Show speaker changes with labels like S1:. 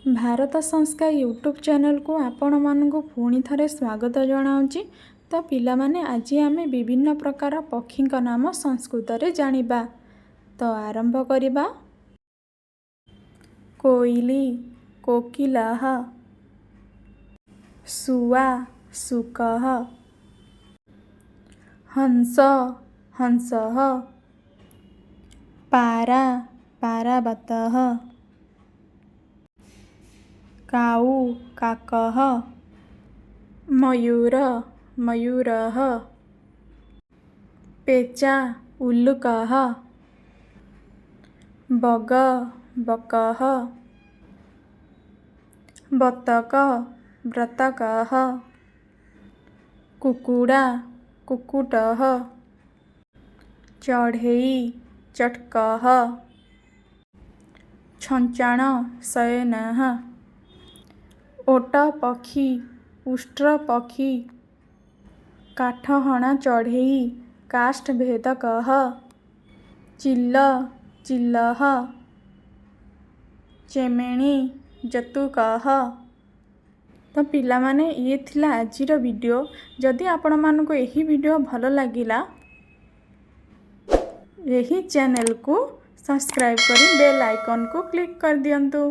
S1: भारत संस्कार YouTube channel को आपण मानक पुणी थे स्वागत जनाऊँगी। तो पिला माने आज आम विभिन्न प्रकार पक्षी नाम संस्कृत रे जानिबा। तो आरंभ करिबा। कोइली कोकिलः, सुआ सुकः, हंस हंसः, पारा पारावतः, काऊ काकः, मयूर मयूरः, पेचा उल्लुकः, बग बकः, बतक बतकः, कुकुड़ा कुकुटः, चढ़ेई चटकः, छंचाण शयनः, ओट पक्षी उष्ट्र पक्षी, काठहणा चढ़ेई काष्ठभेदकः, चिल्ल चिल्लः, चेमेणी जतुकः। तो पिला माने ये थिला आजिर वीडियो। जदि आपण मानको एही वीडियो भल लागिला यही चैनल को सब्सक्राइब करी बेल आइकन को क्लिक कर दियंतु।